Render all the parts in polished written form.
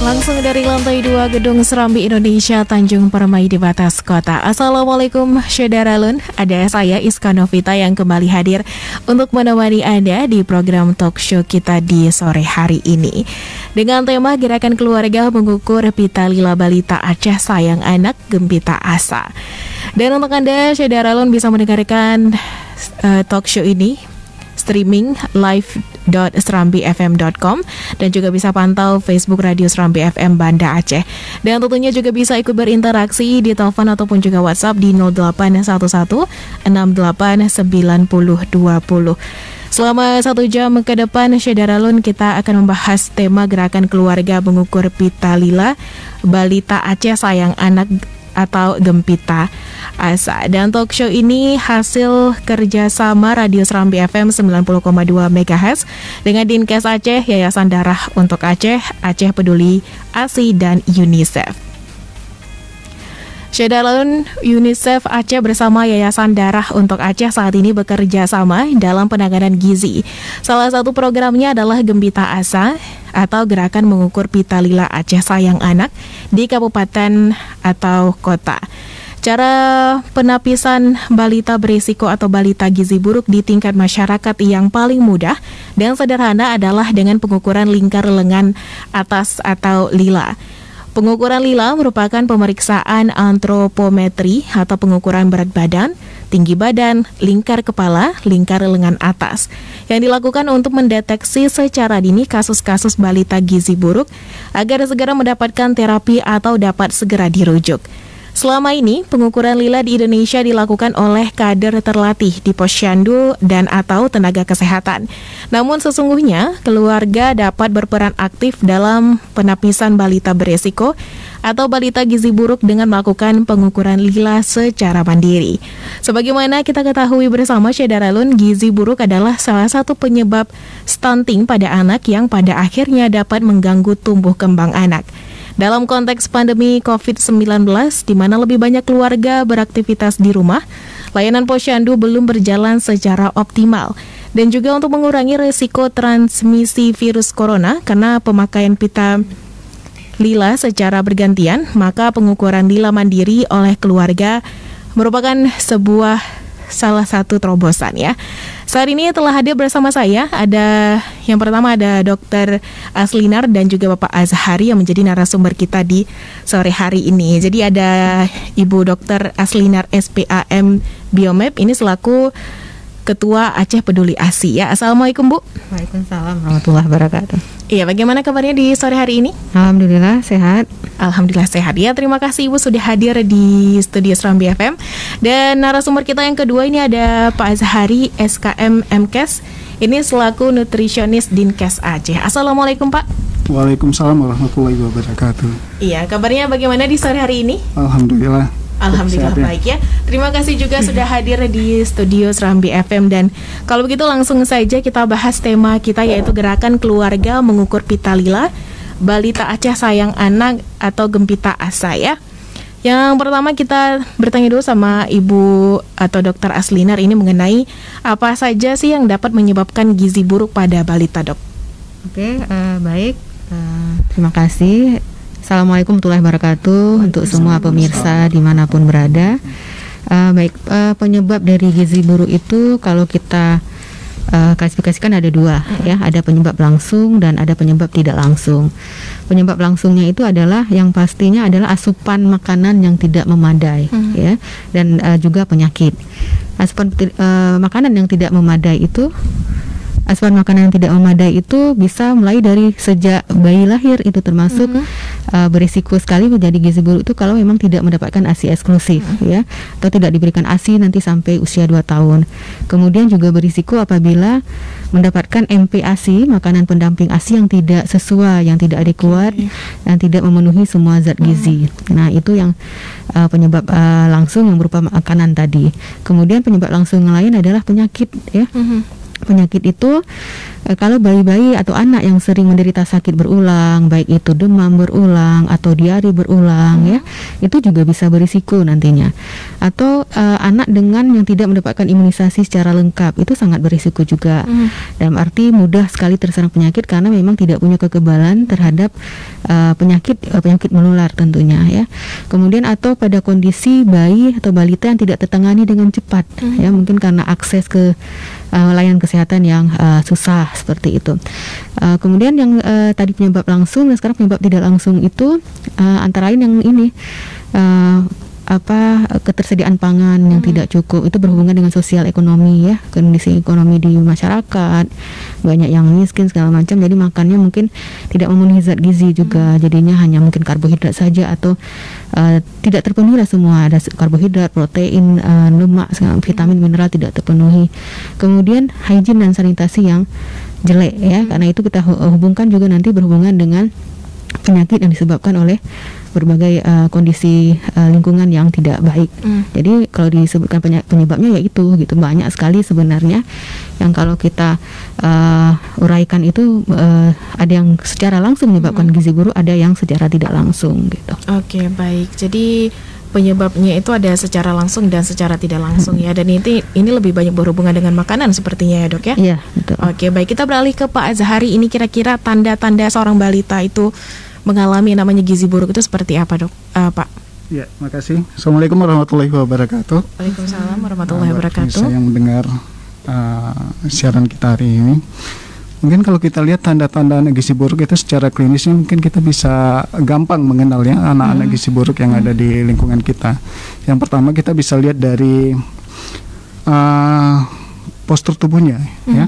Langsung dari lantai 2 Gedung Serambi Indonesia Tanjung Permai di batas kota. Assalamualaikum Syederalun, ada saya Iska Novita yang kembali hadir untuk menemani Anda di program talk show kita di sore hari ini. Dengan tema Gerakan Keluarga Mengukur Pita Lila Balita Aceh Sayang Anak Gempita Asa. Dan untuk Anda Syederalun bisa mendengarkan talk show ini streaming live.serambifm.com dan juga bisa pantau Facebook Radio Serambi FM Banda Aceh. Dan tentunya juga bisa ikut berinteraksi di telepon ataupun juga WhatsApp di 0811 68 90 20. Selama 1 jam ke depan Syederalun kita akan membahas tema Gerakan Keluarga Mengukur Pita Lila Balita Aceh Sayang Anak atau Gempita Asa. Dan talk show ini hasil kerjasama Radio Serambi FM 90,2 MHz dengan Dinkes Aceh, Yayasan Darah untuk Aceh, Aceh Peduli ASI, dan UNICEF. Syederalun, UNICEF Aceh bersama Yayasan Darah untuk Aceh saat ini bekerja sama dalam penanganan gizi. Salah satu programnya adalah Gempita Asa atau Gerakan Mengukur Pita Lila Aceh Sayang Anak di kabupaten atau kota. Cara penapisan balita berisiko atau balita gizi buruk di tingkat masyarakat yang paling mudah dan sederhana adalah dengan pengukuran lingkar lengan atas atau lila. Pengukuran lila merupakan pemeriksaan antropometri atau pengukuran berat badan, tinggi badan, lingkar kepala, lingkar lengan atas yang dilakukan untuk mendeteksi secara dini kasus-kasus balita gizi buruk agar segera mendapatkan terapi atau dapat segera dirujuk. Selama ini, pengukuran lila di Indonesia dilakukan oleh kader terlatih di posyandu dan atau tenaga kesehatan. Namun sesungguhnya, keluarga dapat berperan aktif dalam penapisan balita beresiko atau balita gizi buruk dengan melakukan pengukuran lila secara mandiri. Sebagaimana kita ketahui bersama Syederalun, gizi buruk adalah salah satu penyebab stunting pada anak yang pada akhirnya dapat mengganggu tumbuh kembang anak. Dalam konteks pandemi COVID-19, di mana lebih banyak keluarga beraktivitas di rumah, layanan posyandu belum berjalan secara optimal. Dan juga untuk mengurangi risiko transmisi virus corona karena pemakaian pita lila secara bergantian, maka pengukuran lila mandiri oleh keluarga merupakan salah satu terobosan ya. Saat ini telah hadir bersama saya yang pertama ada Dr. Aslinar dan juga Bapak Azhari yang menjadi narasumber kita di sore hari ini. Jadi ada Ibu Dr. Aslinar SPAM Biomep ini selaku Ketua Aceh Peduli ASI ya. Assalamualaikum Bu. Waalaikumsalam warahmatullahi wabarakatuh. Iya, bagaimana kabarnya di sore hari ini? Alhamdulillah sehat. Alhamdulillah sehat ya. Terima kasih Ibu sudah hadir di studio Serambi FM. Dan narasumber kita yang kedua ini ada Pak Azhari SKM MKes. Ini selaku nutrisionis Dinkes Aceh. Assalamualaikum Pak. Waalaikumsalam warahmatullahi wabarakatuh. Iya, kabarnya bagaimana di sore hari ini? Alhamdulillah. Alhamdulillah baik ya. Terima kasih juga sudah hadir di studio Serambi FM. Dan kalau begitu langsung saja kita bahas tema kita yaitu Gerakan Keluarga Mengukur Pita Lila Balita Aceh Sayang Anak atau Gempita Asa ya. Yang pertama kita bertanya dulu sama Ibu atau Dr. Aslinar ini mengenai apa saja sih yang dapat menyebabkan gizi buruk pada balita, Dok? Oke, baik. Terima kasih. Assalamualaikum warahmatullahi wabarakatuh untuk semua pemirsa dimanapun berada. Penyebab dari gizi buruk itu kalau kita klasifikasikan ada dua ya, ada penyebab langsung dan ada penyebab tidak langsung. Penyebab langsungnya itu adalah yang pastinya adalah asupan makanan yang tidak memadai ya, dan juga penyakit. Asupan makanan yang tidak memadai itu Asupan makanan yang tidak memadai itu bisa mulai dari sejak bayi lahir, itu termasuk berisiko sekali menjadi gizi buruk itu kalau memang tidak mendapatkan ASI eksklusif ya, atau tidak diberikan ASI nanti sampai usia 2 tahun. Kemudian juga berisiko apabila mendapatkan MPASI, makanan pendamping ASI yang tidak sesuai, yang tidak adekuat, yang tidak memenuhi semua zat gizi. Nah, itu yang penyebab langsung yang berupa makanan tadi. Kemudian penyebab langsung yang lain adalah penyakit ya. Penyakit itu kalau bayi-bayi atau anak yang sering menderita sakit berulang, baik itu demam berulang atau diare berulang ya, itu juga bisa berisiko nantinya. Atau anak dengan yang tidak mendapatkan imunisasi secara lengkap, itu sangat berisiko juga. Dalam arti mudah sekali terserang penyakit karena memang tidak punya kekebalan terhadap penyakit menular tentunya ya. Kemudian atau pada kondisi bayi atau balita yang tidak tertangani dengan cepat ya, mungkin karena akses ke layanan kesehatan yang susah seperti itu. Kemudian yang tadi penyebab langsung dan sekarang penyebab tidak langsung itu antara lain yang ini ketersediaan pangan yang tidak cukup, itu berhubungan dengan sosial ekonomi ya, kondisi ekonomi di masyarakat, banyak yang miskin segala macam, jadi makannya mungkin tidak memenuhi zat gizi juga, jadinya hanya mungkin karbohidrat saja atau tidak terpenuhi lah semua, ada karbohidrat, protein, lemak, vitamin, mineral tidak terpenuhi. Kemudian hygiene dan sanitasi yang jelek ya, karena itu kita hubungkan juga nanti berhubungan dengan penyakit yang disebabkan oleh berbagai kondisi lingkungan yang tidak baik. Jadi kalau disebutkan penyebabnya ya itu gitu, banyak sekali sebenarnya yang kalau kita uraikan itu ada yang secara langsung menyebabkan gizi buruk, ada yang secara tidak langsung gitu. Oke, baik. Jadi penyebabnya itu ada secara langsung dan secara tidak langsung ya, dan ini lebih banyak berhubungan dengan makanan sepertinya ya, Dok ya? Iya, betul. Oke, baik, kita beralih ke Pak Azhari. Ini kira-kira tanda-tanda seorang balita itu mengalami namanya gizi buruk itu seperti apa, Dok? Pak. Ya, makasih. Assalamualaikum warahmatullahi wabarakatuh. Waalaikumsalam warahmatullahi wabarakatuh. Saya yang mendengar siaran kita hari ini. Mungkin kalau kita lihat tanda-tanda anak gizi buruk itu secara klinisnya mungkin kita bisa gampang mengenal ya anak-anak gizi buruk yang ada di lingkungan kita. Yang pertama kita bisa lihat dari postur tubuhnya ya.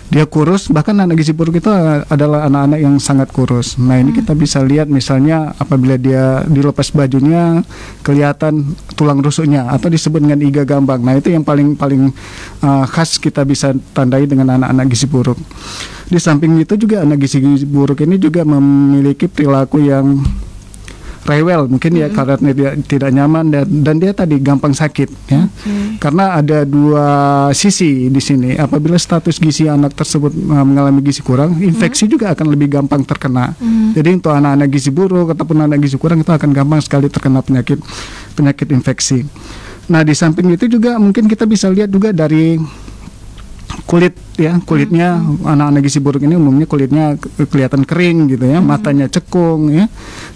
Dia kurus, bahkan anak gizi buruk itu adalah anak-anak yang sangat kurus. Nah ini kita bisa lihat misalnya apabila dia dilepas bajunya kelihatan tulang rusuknya atau disebut dengan iga gambang. Nah itu yang paling khas kita bisa tandai dengan anak-anak gizi buruk. Di samping itu juga anak gizi buruk ini juga memiliki perilaku yang rewel mungkin ya, karena dia tidak nyaman dan dia tadi gampang sakit ya. Karena ada dua sisi di sini. Apabila status gizi anak tersebut mengalami gizi kurang, infeksi juga akan lebih gampang terkena. Jadi untuk anak-anak gizi buruk ataupun anak gizi kurang itu akan gampang sekali terkena penyakit infeksi. Nah, di samping itu juga mungkin kita bisa lihat juga dari kulit ya, kulitnya anak-anak gizi buruk ini umumnya kulitnya kelihatan kering gitu ya, matanya cekung ya,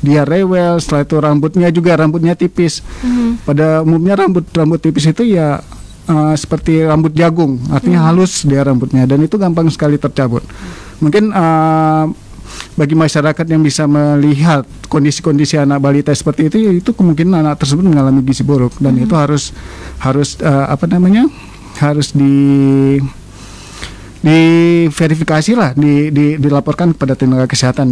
dia rewel. Setelah itu rambutnya tipis. Pada umumnya rambut tipis itu ya seperti rambut jagung, artinya halus dia rambutnya dan itu gampang sekali tercabut. Mungkin bagi masyarakat yang bisa melihat kondisi-kondisi anak balita seperti itu kemungkinan anak tersebut mengalami gizi buruk dan itu harus diverifikasi lah, dilaporkan kepada tenaga kesehatan,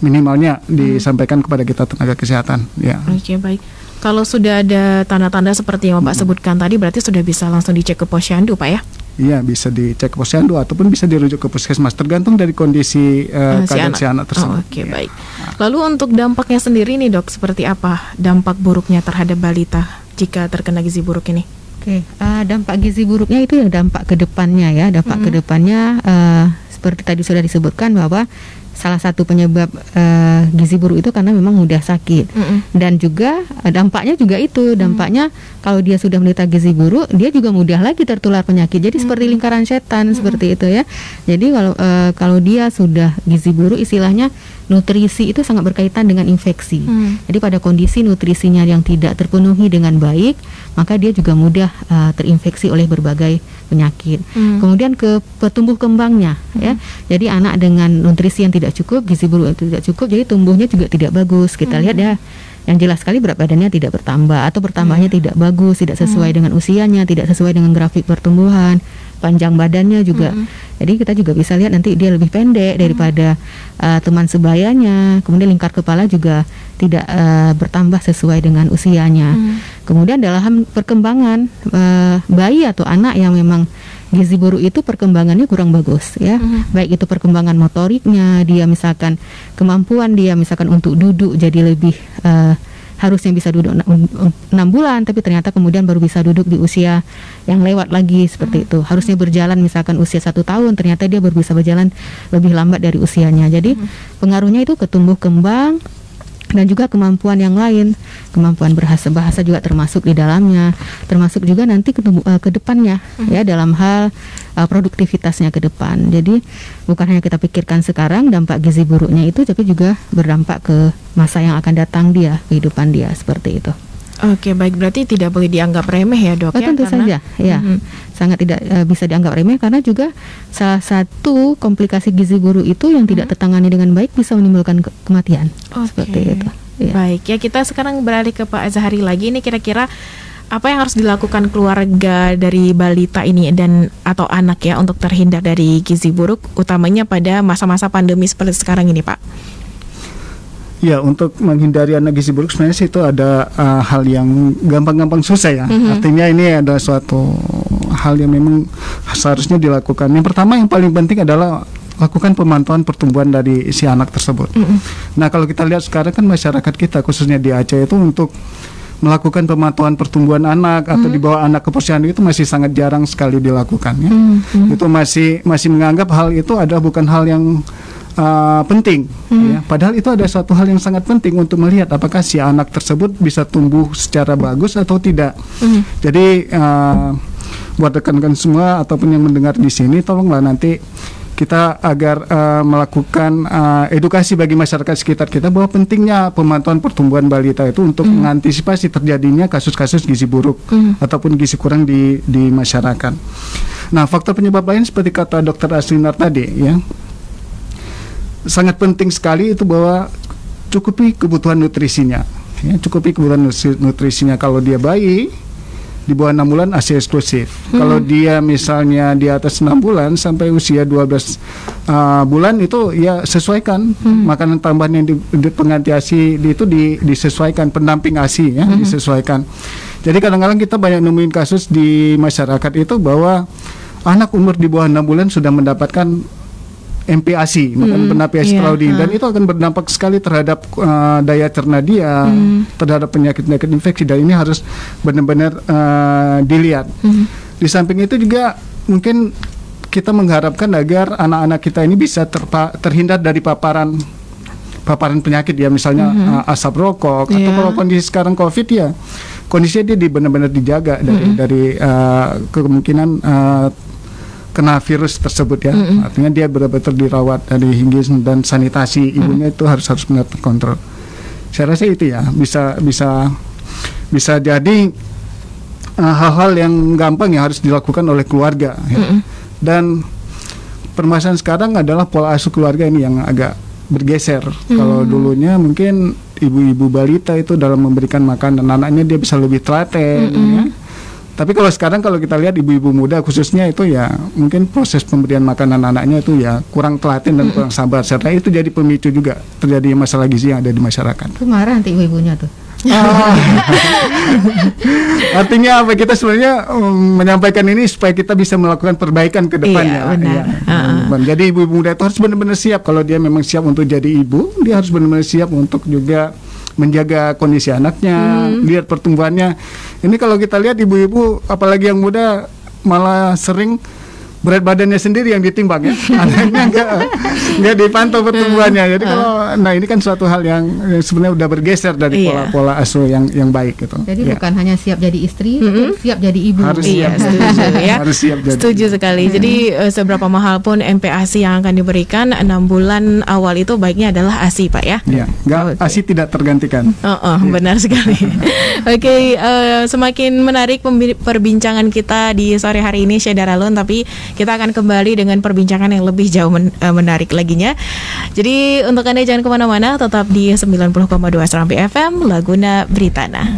minimalnya disampaikan kepada kita tenaga kesehatan ya. Oke, baik. Kalau sudah ada tanda-tanda seperti yang Bapak sebutkan tadi, berarti sudah bisa langsung dicek ke posyandu, Pak ya? Iya, bisa dicek ke posyandu ataupun bisa dirujuk ke puskesmas, tergantung dari kondisi keadaan si anak tersebut. Oke, baik. Lalu untuk dampaknya sendiri nih, Dok, seperti apa dampak buruknya terhadap balita jika terkena gizi buruk ini? Oke, dampak gizi buruknya itu ya dampak ke depannya ya. Dampak ke depannya seperti tadi sudah disebutkan bahwa salah satu penyebab gizi buruk itu karena memang mudah sakit. Dan juga dampaknya juga itu, dampaknya kalau dia sudah menderita gizi buruk, dia juga mudah lagi tertular penyakit. Jadi seperti lingkaran setan seperti itu ya. Jadi kalau dia sudah gizi buruk, istilahnya nutrisi itu sangat berkaitan dengan infeksi. Jadi pada kondisi nutrisinya yang tidak terpenuhi dengan baik, maka dia juga mudah terinfeksi oleh berbagai penyakit. Kemudian ke tumbuh kembangnya ya. Jadi anak dengan nutrisi yang tidak cukup, gizi buruk yang tidak cukup, jadi tumbuhnya juga tidak bagus. Kita lihat ya, yang jelas sekali berat badannya tidak bertambah atau bertambahnya tidak bagus, tidak sesuai dengan usianya, tidak sesuai dengan grafik pertumbuhan, panjang badannya juga. Jadi kita juga bisa lihat nanti dia lebih pendek daripada teman sebayanya. Kemudian lingkar kepala juga tidak bertambah sesuai dengan usianya. Kemudian dalam perkembangan bayi atau anak yang memang gizi buruk itu perkembangannya kurang bagus ya. Baik itu perkembangan motoriknya, dia misalkan kemampuan dia misalkan untuk duduk jadi lebih harusnya bisa duduk 6 bulan, tapi ternyata kemudian baru bisa duduk di usia yang lewat lagi seperti itu. Harusnya berjalan misalkan usia 1 tahun, ternyata dia baru bisa berjalan lebih lambat dari usianya. Jadi pengaruhnya itu ke tumbuh kembang dan juga kemampuan yang lain, kemampuan bahasa juga termasuk di dalamnya, termasuk juga nanti ke depannya ya, dalam hal produktivitasnya ke depan. Jadi bukan hanya kita pikirkan sekarang dampak gizi buruknya itu, tapi juga berdampak ke masa yang akan datang dia, kehidupan dia, seperti itu. Oke, baik, berarti tidak boleh dianggap remeh ya, Dok? Tentu saja, ya, sangat tidak bisa dianggap remeh, karena juga salah satu komplikasi gizi buruk itu yang tidak tertangani dengan baik bisa menimbulkan kematian. Seperti itu. Ya. Baik, ya, kita sekarang beralih ke Pak Azhari lagi. Ini kira-kira apa yang harus dilakukan keluarga dari balita ini dan atau anak ya untuk terhindar dari gizi buruk, utamanya pada masa-masa pandemi seperti sekarang ini, Pak? Ya, untuk menghindari anak gizi buruk sebenarnya sih itu ada hal yang gampang-gampang susah ya. Artinya ini ada suatu hal yang memang seharusnya dilakukan. Yang pertama yang paling penting adalah lakukan pemantauan pertumbuhan dari si anak tersebut. Nah, kalau kita lihat sekarang kan masyarakat kita khususnya di Aceh itu untuk melakukan pemantauan pertumbuhan anak atau dibawa anak ke posyandu itu masih sangat jarang sekali dilakukan ya. Itu masih menganggap hal itu adalah bukan hal yang penting ya. Padahal itu ada suatu hal yang sangat penting untuk melihat apakah si anak tersebut bisa tumbuh secara bagus atau tidak. Jadi buat rekan-rekan semua ataupun yang mendengar di sini, tolonglah nanti kita agar melakukan edukasi bagi masyarakat sekitar kita bahwa pentingnya pemantauan pertumbuhan balita itu untuk mengantisipasi terjadinya kasus-kasus gizi buruk ataupun gizi kurang di masyarakat. Nah, faktor penyebab lain seperti kata Dr. Aslinar tadi ya, sangat penting sekali itu bahwa cukupi kebutuhan nutrisinya ya, cukupi kebutuhan nutrisinya. Kalau dia bayi di bawah 6 bulan ASI eksklusif. Kalau dia misalnya di atas 6 bulan sampai usia 12 bulan itu ya sesuaikan makanan tambahan yang di pengganti ASI itu disesuaikan, pendamping ASI ya, disesuaikan. Jadi kadang-kadang kita banyak nemuin kasus di masyarakat itu bahwa anak umur di bawah 6 bulan sudah mendapatkan MPASI, makan penapi Claudine, dan itu akan berdampak sekali terhadap daya cerna dia, terhadap penyakit-penyakit infeksi, dan ini harus benar-benar dilihat. Di samping itu juga mungkin kita mengharapkan agar anak-anak kita ini bisa terhindar dari paparan penyakit ya, misalnya asap rokok atau kalau kondisi sekarang COVID ya, kondisinya dia benar-benar dijaga dari kemungkinan kena virus tersebut ya. Artinya dia benar-benar dirawat dari higienis dan sanitasi ibunya itu harus benar terkontrol. Saya rasa itu ya bisa jadi hal-hal yang gampang yang harus dilakukan oleh keluarga ya. Dan permasalahan sekarang adalah pola asuh keluarga ini yang agak bergeser. Kalau dulunya mungkin ibu-ibu balita itu dalam memberikan makan dan anaknya dia bisa lebih telaten ya. Tapi kalau sekarang kalau kita lihat ibu-ibu muda khususnya itu ya mungkin proses pemberian makanan anaknya itu ya kurang telaten dan kurang sabar, serta itu jadi pemicu juga terjadi masalah gizi yang ada di masyarakat. Itu marah nanti ibu-ibunya tuh. Artinya apa, kita sebenarnya menyampaikan ini supaya kita bisa melakukan perbaikan ke depannya. Iya, benar. Jadi ibu-ibu muda itu harus benar-benar siap. Kalau dia memang siap untuk jadi ibu, dia harus benar-benar siap untuk juga menjaga kondisi anaknya, lihat pertumbuhannya. Ini kalau kita lihat ibu-ibu apalagi yang muda malah sering berat badannya sendiri yang ditimbang ya, anaknya nggak dipantau pertumbuhannya. Jadi nah ini kan suatu hal yang sebenarnya udah bergeser dari pola asuh yang baik gitu. Jadi bukan hanya siap jadi istri, tapi siap jadi ibu. Harus siap, setuju ya. Harus siap jadi. Setuju sekali. Jadi seberapa mahal pun MPASI yang akan diberikan 6 bulan awal itu baiknya adalah ASI, Pak ya. Iya, ASI tidak tergantikan. Benar sekali. Oke, semakin menarik perbincangan kita di sore hari ini, Syed Daralun, tapi kita akan kembali dengan perbincangan yang lebih jauh menarik laginya. Jadi untuk Anda jangan kemana-mana, tetap di 90,2 Serambi FM, Laguna Britana.